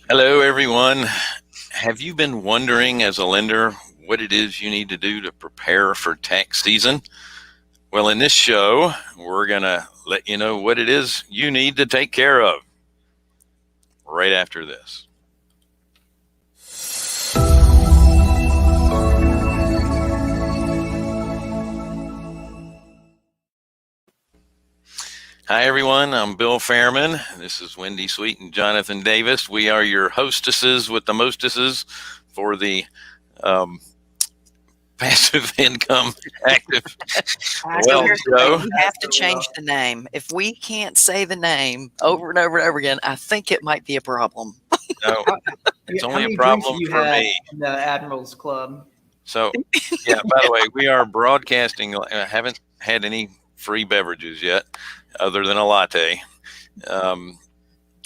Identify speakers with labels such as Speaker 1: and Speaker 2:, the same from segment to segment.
Speaker 1: Hello, everyone. Have you been wondering as a lender what it is you need to do to prepare for tax season? Well, in this show, we're going to let you know what it is you need to take care of right after this. Hi, everyone. I'm Bill Fairman. This is Wendy Sweet and Jonathan Davis. We are your hostesses with the mostesses for the passive income active wealth show.
Speaker 2: We have to change the name. If we can't say the name over and over and over again, I think it might be a problem.
Speaker 1: No, it's only a problem for me.
Speaker 3: The Admirals Club.
Speaker 1: So, yeah, by the way, we are broadcasting. I haven't had any free beverages yet other than a latte.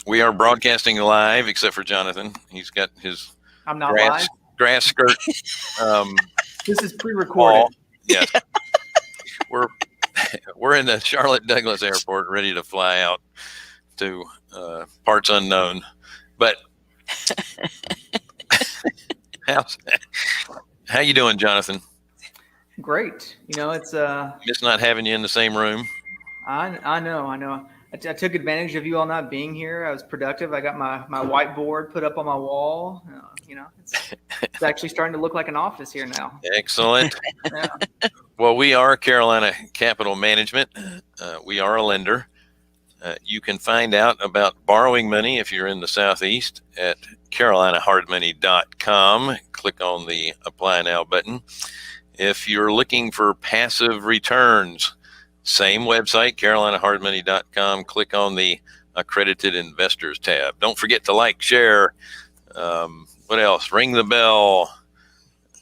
Speaker 1: We are broadcasting live, except for Jonathan. He's got his
Speaker 3: I'm not live.
Speaker 1: Grass skirt.
Speaker 3: This is pre-recorded.
Speaker 1: Yes. We're in the Charlotte Douglas Airport, ready to fly out to parts unknown. But how you doing, Jonathan?
Speaker 3: Great. It's
Speaker 1: Miss not having you in the same room.
Speaker 3: I know. I took advantage of you all not being here. I was productive. I got my whiteboard put up on my wall. It's actually starting to look like an office here now.
Speaker 1: Excellent.
Speaker 3: Yeah.
Speaker 1: Well, we are Carolina Capital Management. We are a lender. You can find out about borrowing money if you're in the Southeast at carolinahardmoney.com. Click on the Apply Now button. If you're looking for passive returns, same website, carolinahardmoney.com. Click on the Accredited Investors tab. Don't forget to like, share. What else? Ring the bell,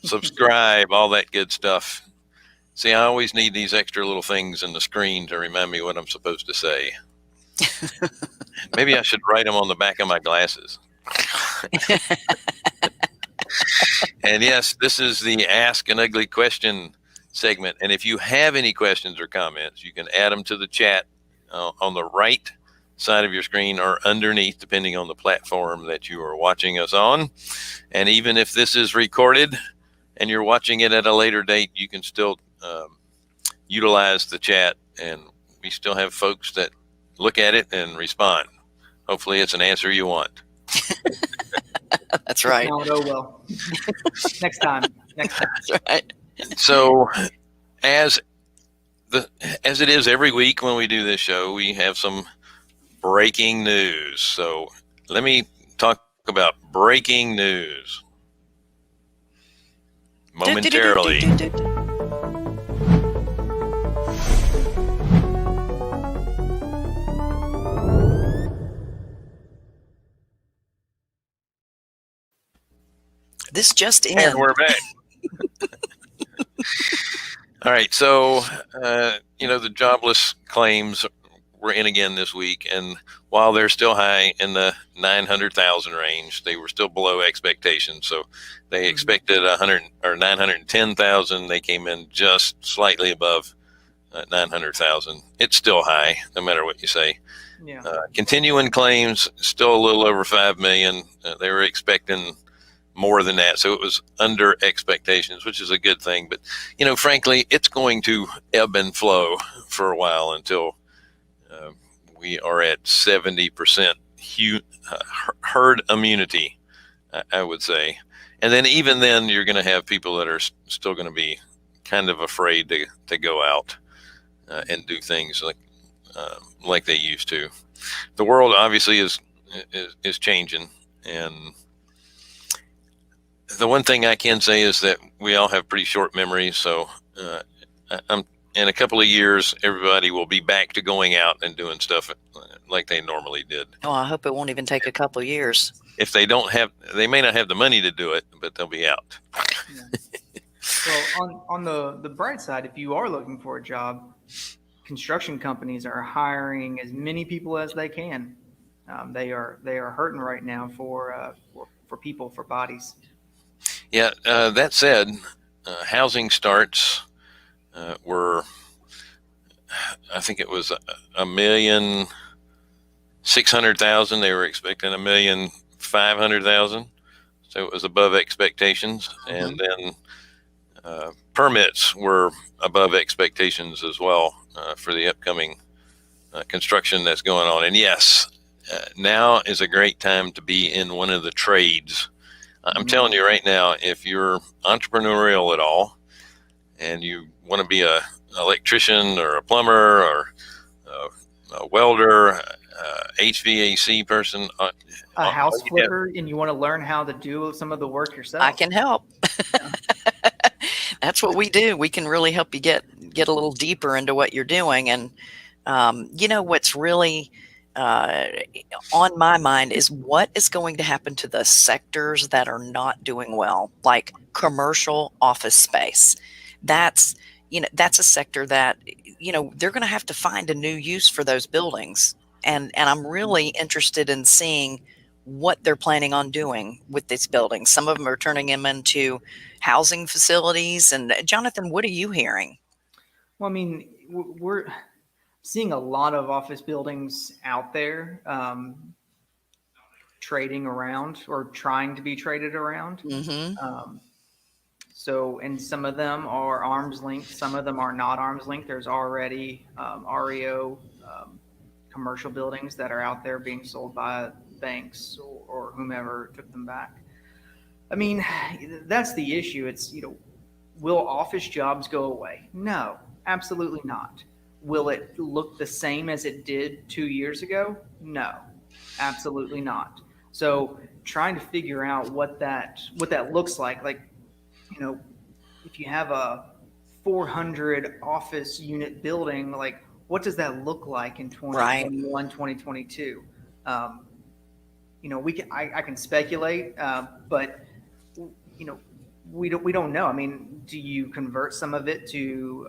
Speaker 1: subscribe, all that good stuff. See, I always need these extra little things in the screen to remind me what I'm supposed to say. Maybe I should write them on the back of my glasses. And yes, this is the Ask an Ugly Question segment. And if you have any questions or comments, you can add them to the chat on the right side of your screen or underneath, depending on the platform that you are watching us on. And even if this is recorded and you're watching it at a later date, you can still utilize the chat, and we still have folks that look at it and respond. Hopefully it's an answer you want.
Speaker 2: That's right.
Speaker 3: No, well. Next time.
Speaker 2: That's right.
Speaker 1: So as it is every week when we do this show, we have some breaking news. So let me talk about breaking news momentarily.
Speaker 2: This just in.
Speaker 1: And we're back. All right. So, the jobless claims were in again this week. And while they're still high in the 900,000 range, they were still below expectations. So they expected 100 or 910,000. They came in just slightly above 900,000. It's still high, no matter what you say.
Speaker 3: Yeah.
Speaker 1: Continuing claims, still a little over 5 million. They were expecting more than that. So it was under expectations, which is a good thing. But, frankly, it's going to ebb and flow for a while until we are at 70% herd immunity, I would say. And then even then, you're going to have people that are still going to be kind of afraid to go out and do things like they used to. The world obviously is changing, and the one thing I can say is that we all have pretty short memories. So in a couple of years, everybody will be back to going out and doing stuff like they normally did.
Speaker 2: Oh, I hope it won't even take a couple of years.
Speaker 1: If they they may not have the money to do it, but they'll be out.
Speaker 3: Yeah. Well, on the bright side, if you are looking for a job, construction companies are hiring as many people as they can. They are hurting right now for people, for bodies.
Speaker 1: Yeah. That said, housing starts were, I think it was 1.7 million $600,000. They were expecting $1,500,000. So it was above expectations. And then permits were above expectations as well for the upcoming construction that's going on. And yes, now is a great time to be in one of the trades. I'm telling you right now, if you're entrepreneurial at all and you want to be an electrician or a plumber or a welder, HVAC person,
Speaker 3: a house flipper, and you want to learn how to do some of the work yourself,
Speaker 2: I can help. That's what we do. We can really help you get a little deeper into what you're doing. And what's really on my mind is what is going to happen to the sectors that are not doing well, like commercial office space. That's a sector that they're going to have to find a new use for those buildings. And I'm really interested in seeing what they're planning on doing with these buildings. Some of them are turning them into housing facilities. And Jonathan, what are you hearing?
Speaker 3: Well, I mean, we're seeing a lot of office buildings out there trading around or trying to be traded around. And some of them are arm's length, some of them are not arm's length. There's already REO commercial buildings that are out there being sold by banks or whomever took them back. I mean, that's the issue. It's, will office jobs go away? No, absolutely not. Will it look the same as it did 2 years ago? No, absolutely not. So trying to figure out what that looks like, if you have a 400 office unit building, like what does that look like in 2021, 2022? I can speculate, but we don't know. I mean, do you convert some of it to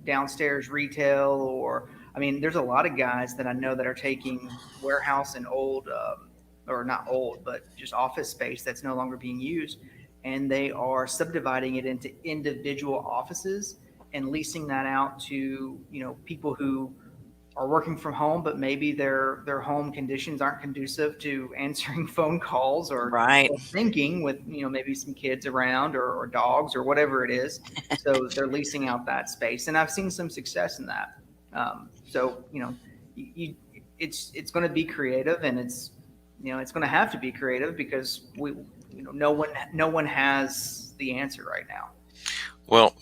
Speaker 3: downstairs retail, or there's a lot of guys that I know that are taking warehouse and old, or not old, but just office space that's no longer being used, and they are subdividing it into individual offices and leasing that out to people who are working from home, but maybe their home conditions aren't conducive to answering phone calls or thinking with maybe some kids around or dogs or whatever it is. So they're leasing out that space, and I've seen some success in that. It's going to be creative, and it's going to have to be creative because no one has the answer right now.
Speaker 1: Well,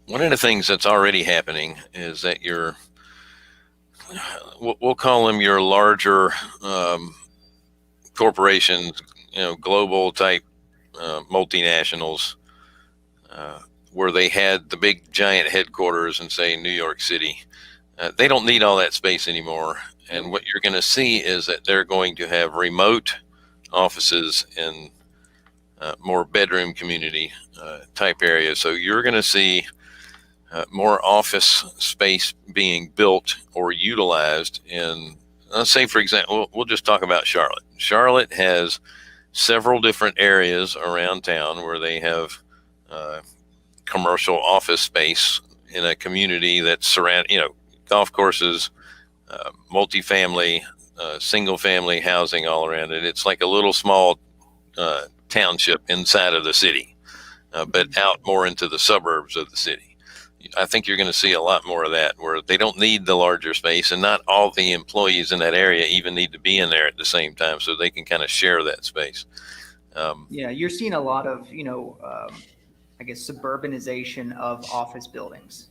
Speaker 1: one of the things that's already happening is that we'll call them your larger corporations, global type multinationals, where they had the big giant headquarters in, say, New York City. They don't need all that space anymore. And what you're going to see is that they're going to have remote offices in more bedroom community type areas. So you're going to see more office space being built or utilized in, let's say, for example, we'll just talk about Charlotte. Charlotte has several different areas around town where they have commercial office space in a community that's golf courses, multifamily, single family housing all around it. It's like a little small township inside of the city, but out more into the suburbs of the city. I think you're going to see a lot more of that, where they don't need the larger space, and not all the employees in that area even need to be in there at the same time, so they can kind of share that space.
Speaker 3: You're seeing a lot of, I guess, suburbanization of office buildings.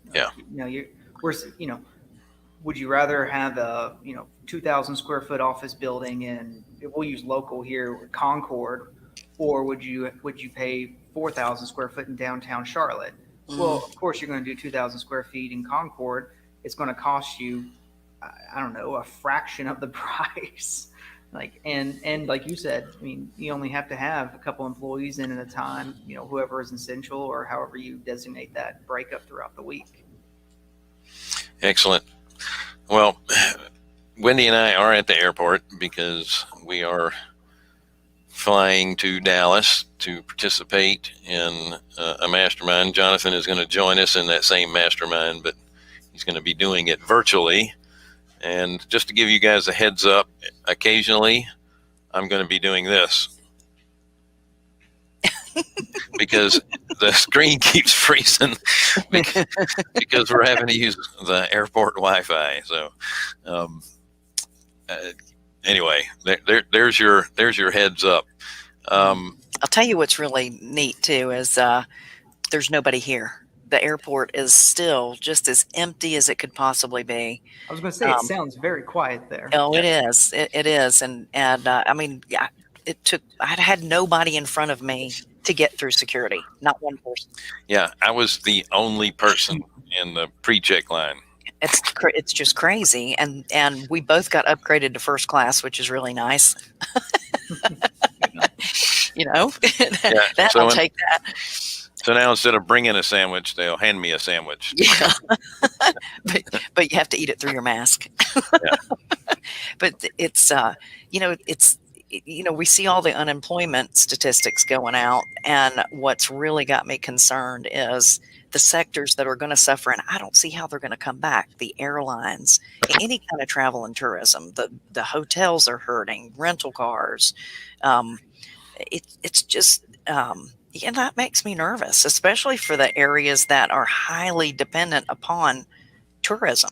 Speaker 3: Would you rather have a 2,000 square foot office building in, we'll use local here, Concord, or would you pay 4,000 square foot in downtown Charlotte? Well, of course, you're going to do 2,000 square feet in Concord. It's going to cost you, I don't know, a fraction of the price. And like you said, you only have to have a couple employees in at a time, whoever is essential or however you designate that breakup throughout the week.
Speaker 1: Excellent. Well, Wendy and I are at the airport because we are flying to Dallas to participate in a mastermind. Jonathan is going to join us in that same mastermind, but he's going to be doing it virtually. And just to give you guys a heads up, occasionally I'm going to be doing this because the screen keeps freezing because we're having to use the airport Wi-Fi. So anyway, there's your heads up.
Speaker 2: I'll tell you what's really neat too is there's nobody here. The airport is still just as empty as it could possibly be.
Speaker 3: I was going to say, it sounds very quiet there.
Speaker 2: Oh, it is. It is. And I mean, yeah, I had nobody in front of me to get through security. Not one person.
Speaker 1: Yeah, I was the only person in the pre-check line.
Speaker 2: It's just crazy. And we both got upgraded to first class, which is really nice. You know, I'll take that.
Speaker 1: So now instead of bringing a sandwich, they'll hand me a sandwich.
Speaker 2: Yeah, but you have to eat it through your mask. Yeah. But it's we see all the unemployment statistics going out, and what's really got me concerned is the sectors that are going to suffer, and I don't see how they're going to come back. The airlines, any kind of travel and tourism, the hotels are hurting, rental cars. It's just. And that makes me nervous, especially for the areas that are highly dependent upon tourism.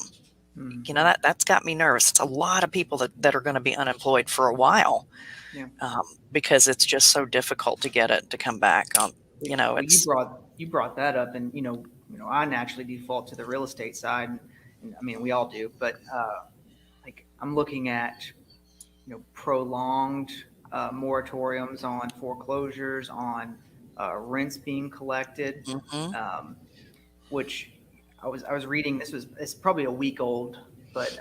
Speaker 2: Mm-hmm. You know, that's got me nervous. It's a lot of people that are going to be unemployed for a while, because it's just so difficult to get it to come back. You
Speaker 3: brought that up, and I naturally default to the real estate side, and I mean we all do, but like I'm looking at prolonged moratoriums on foreclosures, on rents being collected, which I was reading. It's probably a week old, but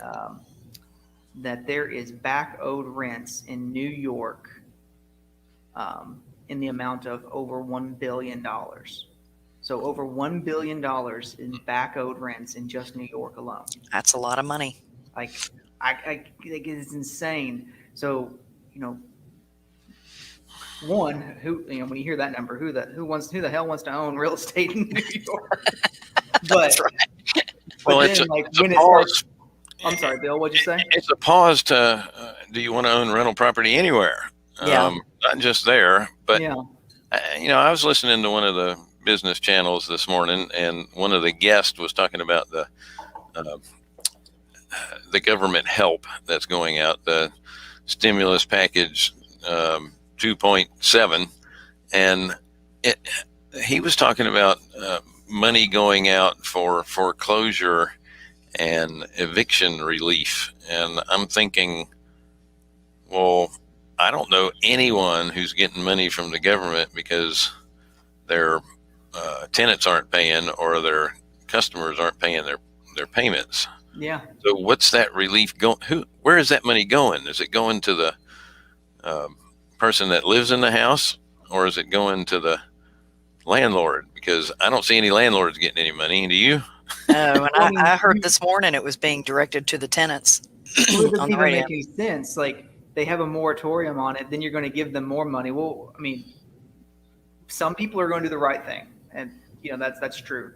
Speaker 3: that there is back owed rents in New York in the amount of over $1 billion. So over $1 billion in back owed rents in just New York alone.
Speaker 2: That's a lot of money.
Speaker 3: Like I think it's insane. So one, when you hear that number, who the hell wants to own real estate in New York?
Speaker 2: That's right.
Speaker 1: Well,
Speaker 3: then, I'm sorry, Bill, what'd you say?
Speaker 1: It's a pause to, do you want to own rental property anywhere?
Speaker 2: Yeah.
Speaker 1: Not just there, but,
Speaker 3: yeah.
Speaker 1: I was listening to one of the business channels this morning, and one of the guests was talking about the government help that's going out, the stimulus package, 2.7, and he was talking about money going out for foreclosure and eviction relief, and I'm thinking, well, I don't know anyone who's getting money from the government because their tenants aren't paying or their customers aren't paying their payments.
Speaker 3: Yeah.
Speaker 1: So what's that relief going? Where is that money going? Is it going to the person that lives in the house, or is it going to the landlord? Because I don't see any landlords getting any money. Do you?
Speaker 2: No, and I heard this morning it was being directed to the tenants.
Speaker 3: It doesn't even make any sense. Like, they have a moratorium on it, then you're going to give them more money. Well, I mean, some people are going to do the right thing, and that's true.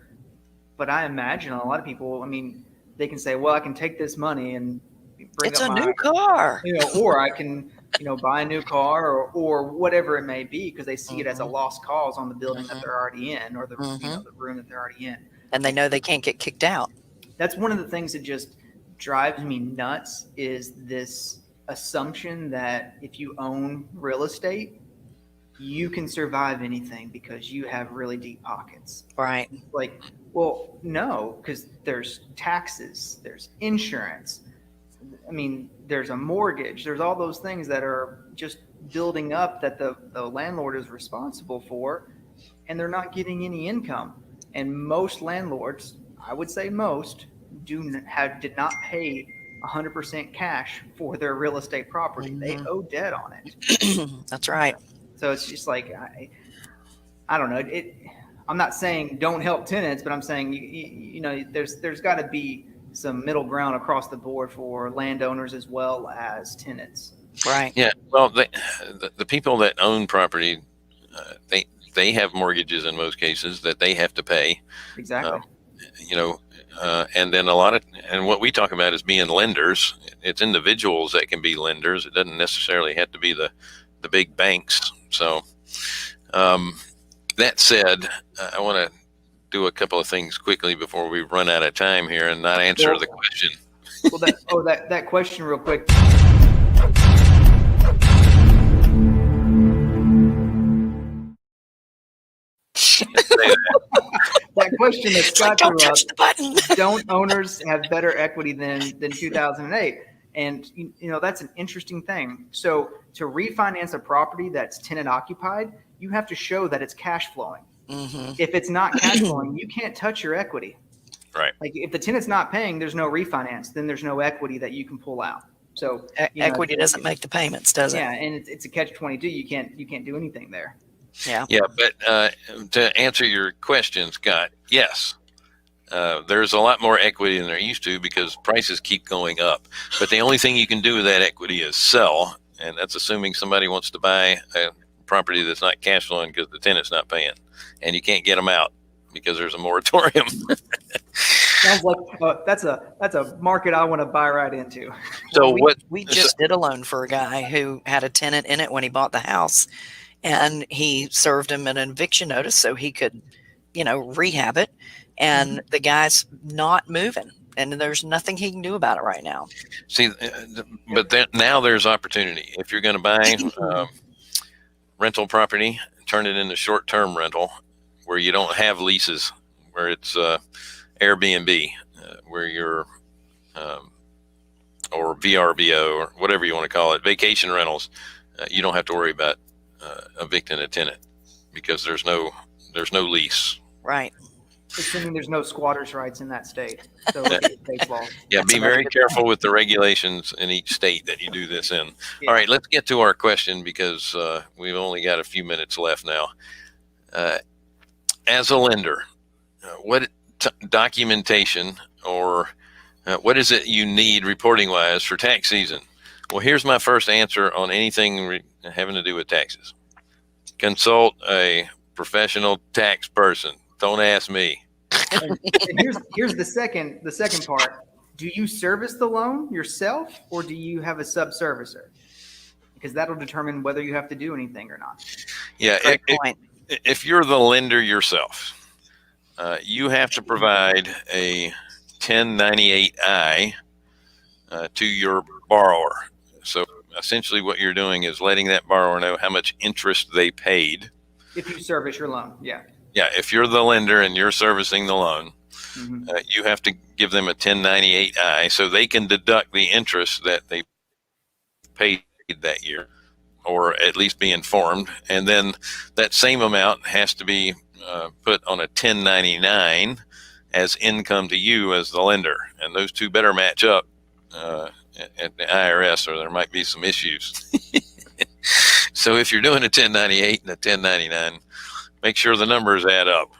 Speaker 3: But I imagine a lot of people, they can say, well, I can take this money and bring
Speaker 2: it's
Speaker 3: up
Speaker 2: a new car,
Speaker 3: or I can buy a new car or whatever it may be, because they see it as a lost cause on the building that they're already in, or the the room that they're already in,
Speaker 2: and they know they can't get kicked out.
Speaker 3: That's one of the things that just drives me nuts, is this assumption that if you own real estate, you can survive anything because you have really deep pockets.
Speaker 2: Right.
Speaker 3: Like, well, no, because there's taxes, there's insurance. There's a mortgage. There's all those things that are just building up that the landlord is responsible for, and they're not getting any income. And most landlords, I would say most, did not pay 100% cash for their real estate property. Mm-hmm. They owe debt on it.
Speaker 2: That's right.
Speaker 3: So it's just like, I don't know. I'm not saying don't help tenants, but I'm saying there's got to be some middle ground across the board for landowners as well as tenants.
Speaker 2: Right.
Speaker 1: Yeah. Well, the people that own property, they have mortgages in most cases that they have to pay.
Speaker 3: Exactly.
Speaker 1: And then and what we talk about is being lenders. It's individuals that can be lenders. It doesn't necessarily have to be the big banks. So that said, I want to do a couple of things quickly before we run out of time here and not answer the question.
Speaker 3: Well, that question real quick. That question that Scott
Speaker 2: don't touch the button.
Speaker 3: Don't owners have better equity than 2008? And that's an interesting thing. So to refinance a property that's tenant occupied, you have to show that it's cash flowing.
Speaker 2: Mm-hmm.
Speaker 3: If it's not cash flowing, you can't touch your equity.
Speaker 1: Right.
Speaker 3: Like if the tenant's not paying, there's no refinance. Then there's no equity that you can pull out. So
Speaker 2: equity doesn't make the payments, does it?
Speaker 3: Yeah, and it's a catch-22. You can't do anything there.
Speaker 2: Yeah.
Speaker 1: Yeah, but to answer your question, Scott, yes, there's a lot more equity than there used to because prices keep going up. But the only thing you can do with that equity is sell, and that's assuming somebody wants to buy a property that's not cash flowing because the tenant's not paying, and you can't get them out because there's a moratorium.
Speaker 3: Sounds like that's a market I want to buy right into.
Speaker 1: So
Speaker 2: we just did a loan for a guy who had a tenant in it when he bought the house, and he served him an eviction notice so he could, rehab it. And the guy's not moving, and there's nothing he can do about it right now.
Speaker 1: See, but now there's opportunity. If you're going to buy rental property, turn it into short-term rental where you don't have leases, where it's Airbnb, where you're or VRBO or whatever you want to call it, vacation rentals. You don't have to worry about evicting a tenant because there's no lease.
Speaker 2: Right.
Speaker 3: Assuming there's no squatters' rights in that state. So state law.
Speaker 1: Yeah,
Speaker 2: That's
Speaker 1: be very careful with the regulations in each state that you do this in. Yeah. All right, let's get to our question because we've only got a few minutes left now. As a lender, what documentation or what is it you need reporting-wise for tax season? Well, here's my first answer on anything having to do with taxes. Consult a professional tax person. Don't ask me.
Speaker 3: And here's the second part. Do you service the loan yourself or do you have a sub-servicer? Because that'll determine whether you have to do anything or not.
Speaker 1: Yeah, if you're the lender yourself, you have to provide a 1098-I to your borrower. So essentially what you're doing is letting that borrower know how much interest they paid.
Speaker 3: If you service your loan, yeah.
Speaker 1: Yeah, if you're the lender and you're servicing the loan, you have to give them a 1098-I so they can deduct the interest that they paid that year, or at least be informed. And then that same amount has to be put on a 1099 as income to you as the lender. And those two better match up at the IRS or there might be some issues. So if you're doing a 1098 and a 1099, make sure the numbers add up.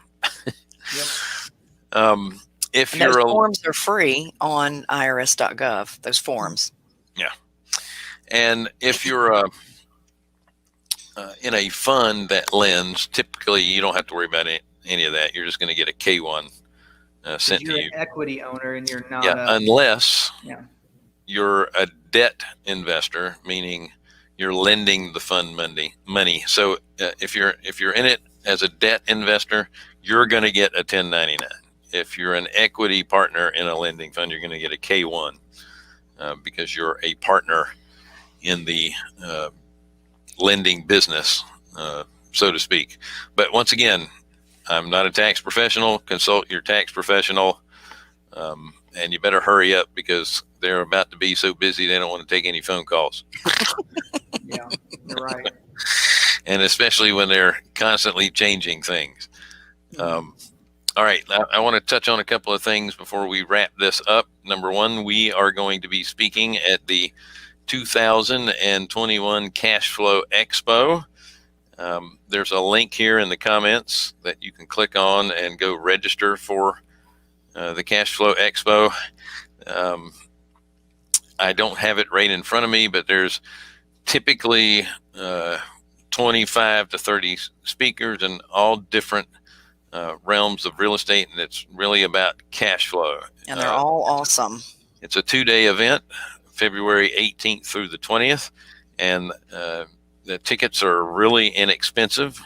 Speaker 3: Yep.
Speaker 1: If
Speaker 2: and those forms are free on irs.gov, those forms.
Speaker 1: Yeah. And if you're in a fund that lends, typically you don't have to worry about any of that. You're just going to get a K1 sent to you.
Speaker 3: You're an equity owner and you're not.
Speaker 1: Yeah, unless you're a debt investor, meaning you're lending the fund money. So if you're in it as a debt investor, you're going to get a 1099. If you're an equity partner in a lending fund, you're going to get a K1 because you're a partner in the lending business, so to speak. But once again, I'm not a tax professional. Consult your tax professional, and you better hurry up because they're about to be so busy they don't want to take any phone calls.
Speaker 3: Yeah, you're right.
Speaker 1: And especially when they're constantly changing things. All right, I want to touch on a couple of things before we wrap this up. Number one, we are going to be speaking at the 2021 Cash Flow Expo. There's a link here in the comments that you can click on and go register for the Cash Flow Expo. I don't have it right in front of me, but there's typically 25 to 30 speakers and all different realms of real estate, and it's really about cash flow.
Speaker 2: And they're all awesome.
Speaker 1: It's a 2-day event, February 18th through the 20th, and the tickets are really inexpensive.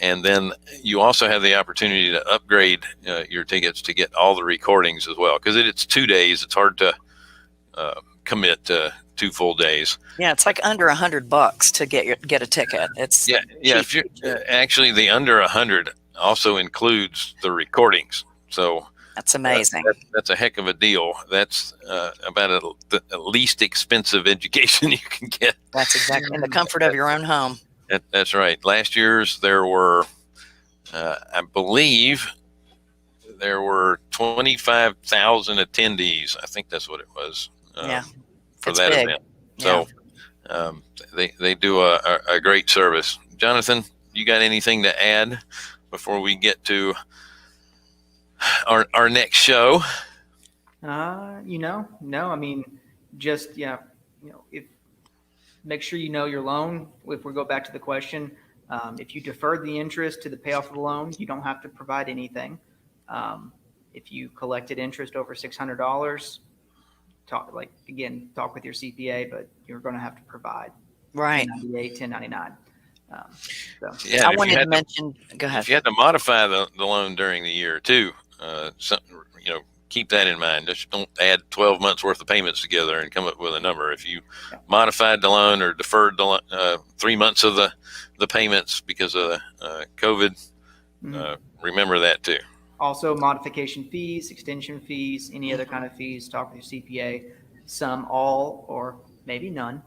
Speaker 1: And then you also have the opportunity to upgrade your tickets to get all the recordings as well, because it's 2 days. It's hard to commit to 2 full days.
Speaker 2: Yeah, it's like under $100 to get a ticket. It's
Speaker 1: yeah. If you're actually, the under 100 also includes the recordings. So
Speaker 2: that's amazing.
Speaker 1: That's a heck of a deal. That's about the least expensive education you can get.
Speaker 2: That's exactly in the comfort of your own home.
Speaker 1: That's right. Last year's there were, I believe, there were 25,000 attendees. I think that's what it was. For that
Speaker 2: big.
Speaker 1: event. So they do a great service. Jonathan, you got anything to add before we get to our next show?
Speaker 3: No. I mean, just if make sure you know your loan. If we go back to the question, if you deferred the interest to the payoff of the loan, you don't have to provide anything. If you collected interest over $600, talk with your CPA, but you're going to have to provide
Speaker 2: right
Speaker 3: 1099.
Speaker 2: I wanted to mention. Go ahead.
Speaker 1: If you had to modify the loan during the year too, keep that in mind. Just don't add 12 months worth of payments together and come up with a number. If you modified the loan or deferred the 3 months of the payments because of COVID, remember that too.
Speaker 3: Also, modification fees, extension fees, any other kind of fees, talk with your CPA. Some, all, or maybe none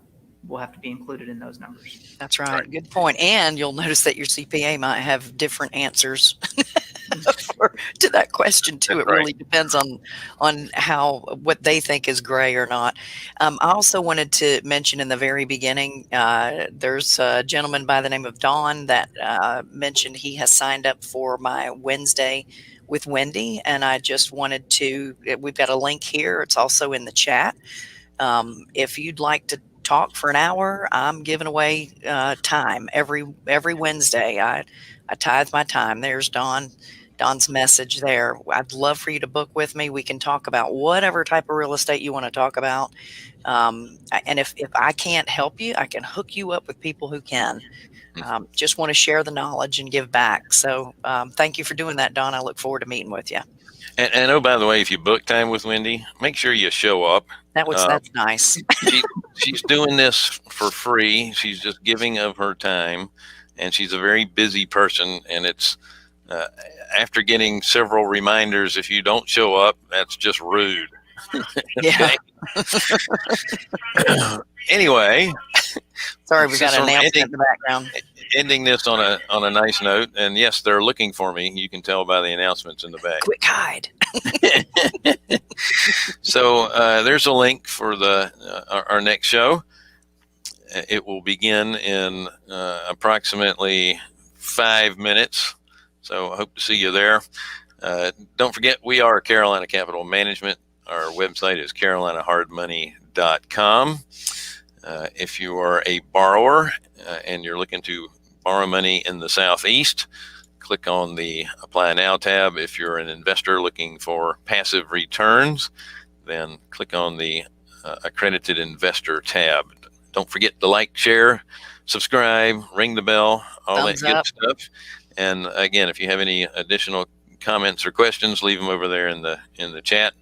Speaker 3: will have to be included in those numbers.
Speaker 2: That's right. Good point. And you'll notice that your CPA might have different answers to that question too. It really depends on what they think is gray or not. I also wanted to mention in the very beginning, there's a gentleman by the name of Don that mentioned he has signed up for my Wednesday with Wendy, and I just wanted to, we've got a link here. It's also in the chat. If you'd like to talk for an hour, I'm giving away time every Wednesday. I tithe my time. There's Don's message there. I'd love for you to book with me. We can talk about whatever type of real estate you want to talk about. And if I can't help you, I can hook you up with people who can. Just want to share the knowledge and give back. So thank you for doing that, Don. I look forward to meeting with you.
Speaker 1: And oh, by the way, if you book time with Wendy, make sure you show up.
Speaker 2: That's nice.
Speaker 1: She's doing this for free. She's just giving of her time, and she's a very busy person. And it's after getting several reminders, if you don't show up, that's just rude.
Speaker 2: Yeah.
Speaker 1: Anyway,
Speaker 2: sorry, we got an announcement in the background.
Speaker 1: Ending this on a nice note, and yes, they're looking for me. You can tell by the announcements in the back.
Speaker 2: Quick hide.
Speaker 1: So there's a link for our next show. It will begin in approximately 5 minutes. So I hope to see you there. Don't forget, we are Carolina Capital Management. Our website is carolinahardmoney.com. If you are a borrower and you're looking to borrow money in the Southeast, click on the Apply Now tab. If you're an investor looking for passive returns, then click on the Accredited Investor tab. Don't forget to like, share, subscribe, ring the bell, all that good stuff. And again, if you have any additional comments or questions, leave them over there in the chat.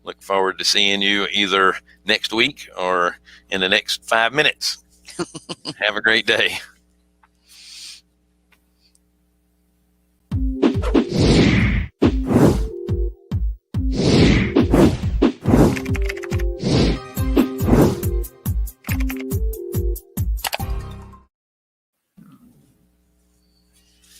Speaker 1: Look forward to seeing you either next week or in the next 5 minutes. Have a great day.